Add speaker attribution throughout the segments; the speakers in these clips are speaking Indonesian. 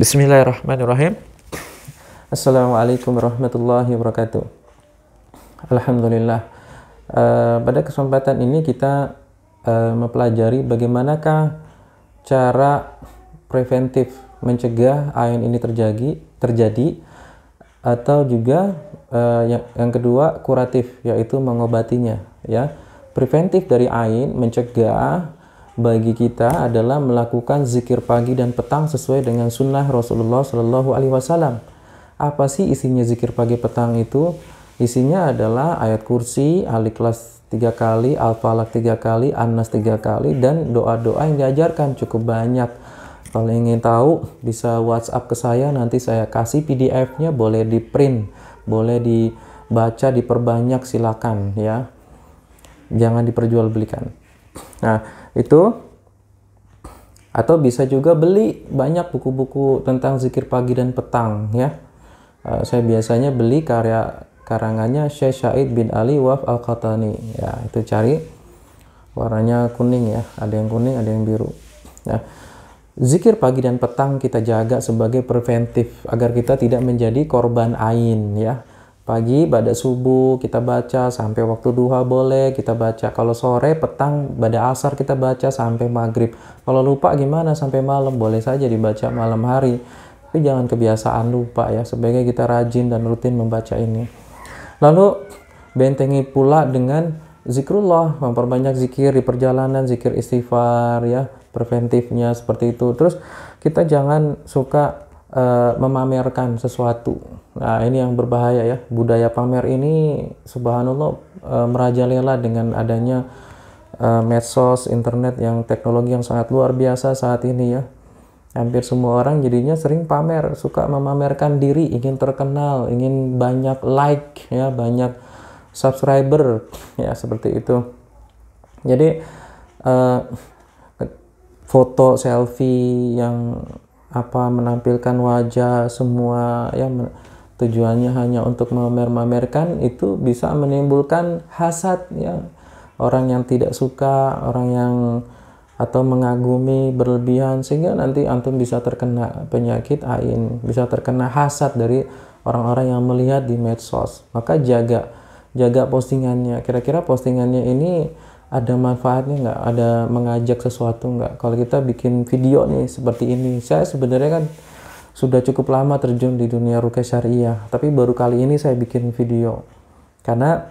Speaker 1: Bismillahirrahmanirrahim. Assalamualaikum warahmatullahi wabarakatuh. Alhamdulillah. Pada kesempatan ini kita mempelajari bagaimanakah cara preventif mencegah ain ini terjadi atau juga yang kedua kuratif, yaitu mengobatinya. Ya, preventif dari ain, mencegah bagi kita adalah melakukan zikir pagi dan petang sesuai dengan sunnah Rasulullah Shallallahu Alaihi Wasallam. Apa sih isinya zikir pagi petang itu? Isinya adalah ayat kursi, Al-Ikhlas 3 kali, Al-Falaq 3 kali, An-Nas 3 kali, dan doa-doa yang diajarkan cukup banyak. Kalau ingin tahu bisa WhatsApp ke saya, nanti saya kasih PDF-nya, boleh di print, boleh dibaca, diperbanyak, silakan ya. Jangan diperjualbelikan. Nah, itu atau bisa juga beli banyak buku-buku tentang zikir pagi dan petang ya. Saya biasanya beli karangannya Syekh Syahid bin Ali Waf Al-Qahtani ya, itu cari warnanya kuning ya, ada yang kuning ada yang biru. Nah, zikir pagi dan petang kita jaga sebagai preventif agar kita tidak menjadi korban ain ya. Pagi pada subuh kita baca sampai waktu duha boleh kita baca. Kalau sore petang pada asar kita baca sampai maghrib. Kalau lupa gimana sampai malam, boleh saja dibaca malam hari. Tapi jangan kebiasaan lupa ya. Sebaiknya kita rajin dan rutin membaca ini. Lalu bentengi pula dengan zikrullah, memperbanyak zikir di perjalanan, zikir istighfar ya, preventifnya seperti itu. Terus kita jangan suka memamerkan sesuatu. Nah, ini yang berbahaya ya. Budaya pamer ini subhanallah merajalela dengan adanya medsos, internet yang teknologi yang sangat luar biasa saat ini ya. Hampir semua orang jadinya sering pamer, suka memamerkan diri, ingin terkenal, ingin banyak like ya, banyak subscriber ya, seperti itu. Jadi foto selfie yang menampilkan wajah semua ya, tujuannya hanya untuk memamerkan, itu bisa menimbulkan hasad ya, orang yang tidak suka, orang yang atau mengagumi berlebihan, sehingga nanti antum bisa terkena penyakit ain, bisa terkena hasad dari orang-orang yang melihat di medsos. Maka jaga postingannya, kira-kira postingannya ini ada manfaatnya nggak, ada mengajak sesuatu nggak. Kalau kita bikin video nih seperti ini, saya sebenarnya kan sudah cukup lama terjun di dunia ruqyah syariah, tapi baru kali ini saya bikin video karena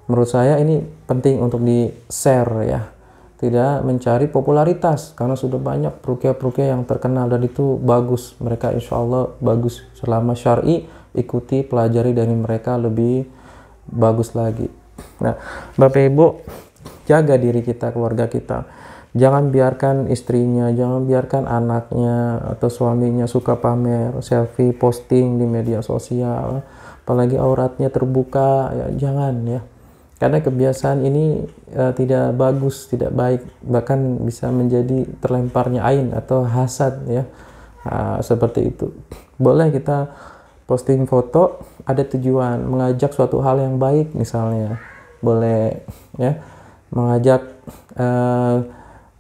Speaker 1: menurut saya ini penting untuk di share ya, tidak mencari popularitas, karena sudah banyak ruqyah yang terkenal dan itu bagus, mereka insya Allah bagus. Selama syar'i, ikuti, pelajari dari mereka, lebih bagus lagi. Nah, Bapak Ibu, jaga diri kita, keluarga kita. Jangan biarkan istrinya, jangan biarkan anaknya atau suaminya suka pamer, selfie, posting di media sosial, apalagi auratnya terbuka, ya jangan ya. Karena kebiasaan ini tidak bagus, tidak baik, bahkan bisa menjadi terlemparnya ain atau hasad ya. Nah, seperti itu. Boleh kita posting foto ada tujuan mengajak suatu hal yang baik, misalnya boleh ya, mengajak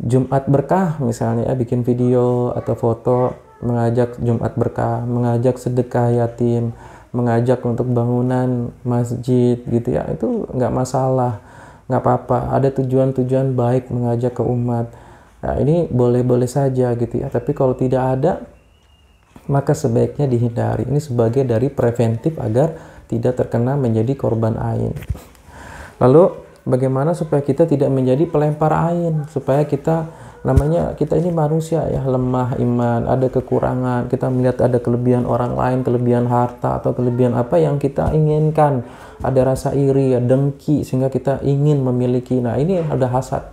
Speaker 1: Jumat berkah misalnya ya, bikin video atau foto mengajak Jumat berkah, mengajak sedekah yatim, mengajak untuk bangunan masjid gitu ya, itu nggak masalah, nggak apa-apa, ada tujuan-tujuan baik mengajak ke umat. Nah, ini boleh-boleh saja gitu ya, tapi kalau tidak ada maka sebaiknya dihindari. Ini sebagai dari preventif agar tidak terkena menjadi korban ain. Lalu bagaimana supaya kita tidak menjadi pelempar ain, supaya kita ini manusia ya, lemah iman, ada kekurangan, kita melihat ada kelebihan orang lain, kelebihan harta atau kelebihan apa yang kita inginkan, ada rasa iri, ya, dengki, sehingga kita ingin memiliki. Nah, ini ada hasad.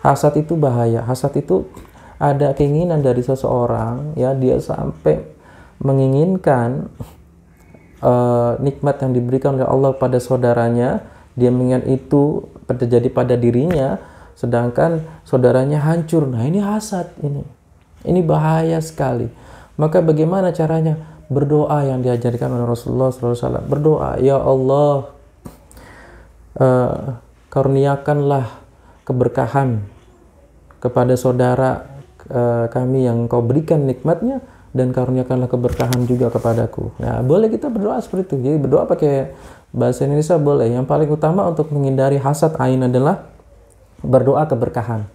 Speaker 1: Hasad itu bahaya. Hasad itu ada keinginan dari seseorang ya, dia sampai menginginkan nikmat yang diberikan oleh Allah pada saudaranya, dia mengingat itu terjadi pada dirinya, sedangkan saudaranya hancur. Nah, ini hasad, ini bahaya sekali. Maka bagaimana caranya? Berdoa yang diajarkan oleh Rasulullah SAW. Berdoa, ya Allah, karuniakanlah keberkahan kepada saudara kami yang Engkau berikan nikmatnya, dan karuniakanlah keberkahan juga kepadaku. Nah, boleh kita berdoa seperti itu. Jadi berdoa pakai bahasa Indonesia boleh. Yang paling utama untuk menghindari hasad ain adalah berdoa keberkahan.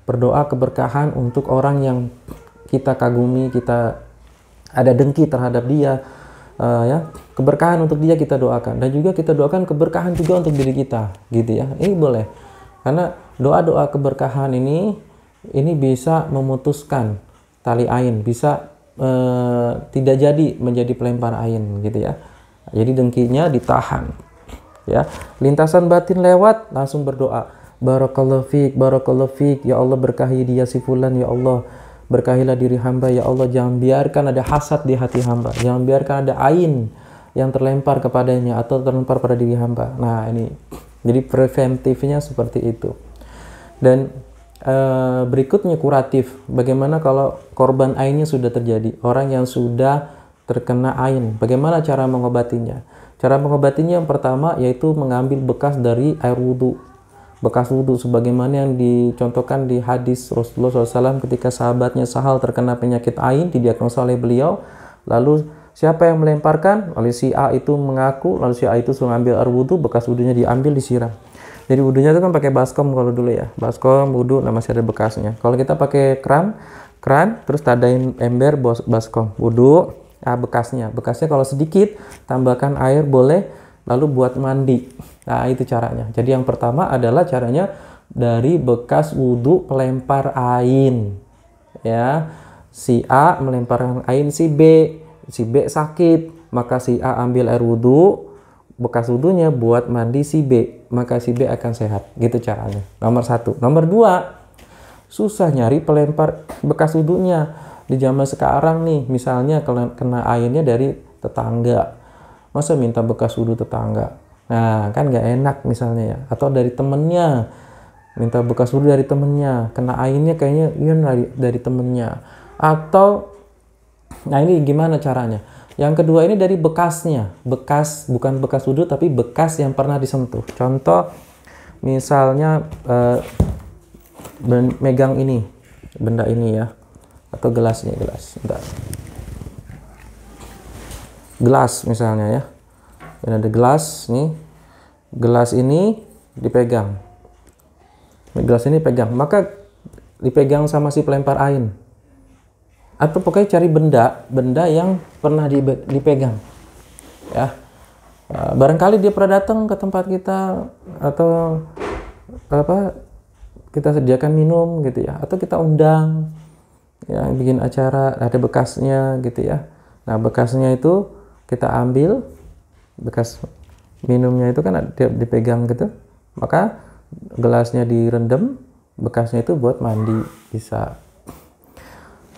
Speaker 1: Berdoa keberkahan untuk orang yang kita kagumi, kita ada dengki terhadap dia, ya, keberkahan untuk dia kita doakan, dan juga kita doakan keberkahan juga untuk diri kita, gitu ya. Ini boleh, karena doa-doa keberkahan ini bisa memutuskan tali ain, bisa tidak jadi menjadi pelempar ain, gitu ya. Jadi dengkinya ditahan, ya. Lintasan batin lewat, langsung berdoa, barakallahu fiik, ya Allah berkahi dia si fulan, ya Allah berkahilah diri hamba, ya Allah jangan biarkan ada hasad di hati hamba, jangan biarkan ada ain yang terlempar kepadanya atau terlempar pada diri hamba. Nah, ini jadi preventifnya seperti itu. Dan berikutnya kuratif. Bagaimana kalau korban ainnya sudah terjadi, orang yang sudah terkena ain, bagaimana cara mengobatinya? Cara mengobatinya yang pertama yaitu mengambil bekas dari air wudhu, bekas wudhu, sebagaimana yang dicontohkan di hadis Rasulullah SAW ketika sahabatnya Sahal terkena penyakit ain, didiagnosa oleh beliau. Lalu siapa yang melemparkan? Oleh si A itu mengaku, lalu si A itu suruh ambil air wudhu, bekas wudhunya diambil, disiram. Jadi wudhunya itu kan pakai baskom kalau dulu ya, baskom wudhu, nah masih ada bekasnya. Kalau kita pakai keran terus tadain ember baskom wudhu, bekasnya kalau sedikit tambahkan air boleh, lalu buat mandi. Nah, itu caranya. Jadi yang pertama adalah caranya dari bekas wudhu pelempar ain, ya. Si A melemparkan ain si B sakit, maka si A ambil air wudhu, bekas wudhunya buat mandi si B, maka si B akan sehat. Gitu caranya. Nomor 1. Nomor 2, susah nyari pelempar bekas wudhunya di zaman sekarang nih. Misalnya kalau kena airnya dari tetangga, masa minta bekas wudhu tetangga? Nah, kan nggak enak misalnya ya. Atau dari temennya, minta bekas wudhu dari temennya, kena airnya kayaknya iya dari temennya. Atau, nah ini gimana caranya? Yang kedua ini dari bekasnya, bukan bekas wudhu tapi bekas yang pernah disentuh. Contoh misalnya megang ini, benda ini ya, atau gelasnya, gelas misalnya ya. Dan ada gelas nih, gelas ini dipegang, maka dipegang sama si pelempar ain. Atau pokoknya cari benda yang pernah dipegang, ya. Barangkali dia pernah datang ke tempat kita, atau kita sediakan minum gitu ya, atau kita undang ya, bikin acara, ada bekasnya gitu ya. Nah, bekasnya itu kita ambil, bekas minumnya itu kan dipegang gitu, maka gelasnya direndam, bekasnya itu buat mandi bisa.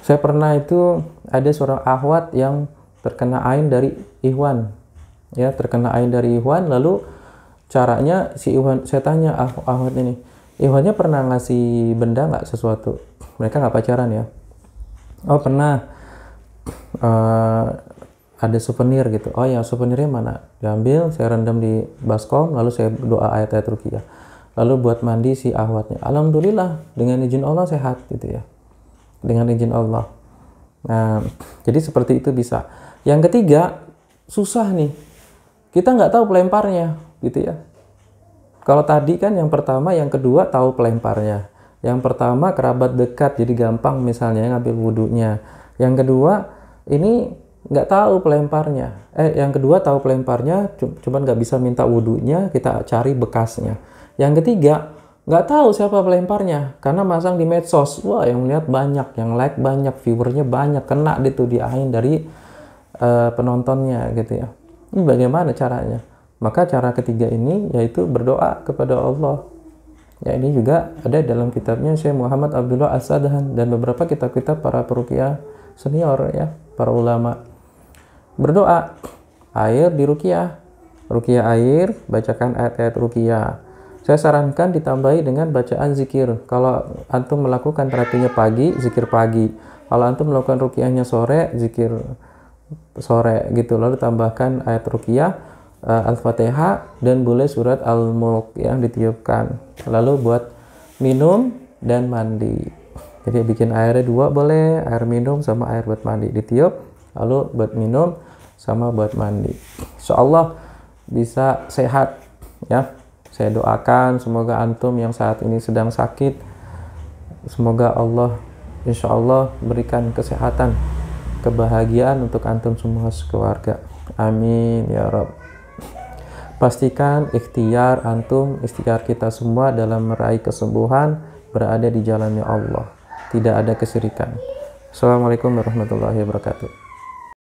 Speaker 1: Saya pernah itu ada seorang akhwat yang terkena ain dari ikhwan, ya, lalu caranya si ikhwan, saya tanya akhwat ini, ikhwannya pernah ngasih benda nggak, sesuatu? Mereka nggak pacaran ya. Oh pernah, ada souvenir gitu. Oh ya, souvenirnya mana? Diambil, saya rendam di baskom, lalu saya doa ayat-ayat ruqyah, lalu buat mandi si akhwatnya. Alhamdulillah dengan izin Allah sehat gitu ya, dengan izin Allah. Nah, jadi seperti itu bisa. Yang ketiga, susah nih, kita nggak tahu pelemparnya gitu ya. Kalau tadi kan yang pertama, yang kedua tahu pelemparnya. Yang pertama kerabat dekat, jadi gampang misalnya ngambil wudhunya. Yang kedua ini nggak tahu pelemparnya. Yang kedua tahu pelemparnya, cuman nggak bisa minta wudhunya, kita cari bekasnya. Yang ketiga nggak tahu siapa pelemparnya, karena masang di medsos, wah yang lihat banyak, yang like banyak, viewernya banyak, kena itu di ain dari penontonnya gitu ya. Ini bagaimana caranya? Maka cara ketiga ini yaitu berdoa kepada Allah. Ya, ini juga ada dalam kitabnya Syekh Muhammad Abdullah As-Sadhan dan beberapa kitab-kitab para peruqyah senior ya, para ulama. Berdoa, air di ruqyah air, bacakan ayat-ayat ruqyah. Saya sarankan ditambahi dengan bacaan zikir. Kalau antum melakukan terapinya pagi, zikir pagi. Kalau antum melakukan ruqyahnya sore, zikir sore gitu. Lalu tambahkan ayat ruqyah, Al-Fatihah, dan boleh surat Al-Mulk yang ditiupkan. Lalu buat minum dan mandi. Jadi bikin airnya 2 boleh, air minum sama air buat mandi, ditiup lalu buat minum sama buat mandi. Insyaallah bisa sehat ya. Saya doakan semoga antum yang saat ini sedang sakit, semoga Allah insyaallah berikan kesehatan, kebahagiaan untuk antum semua sekeluarga. Amin ya Rabb. Pastikan ikhtiar antum, ikhtiar kita semua dalam meraih kesembuhan berada di jalannya Allah. Tidak ada kesyirikan. Assalamualaikum warahmatullahi wabarakatuh.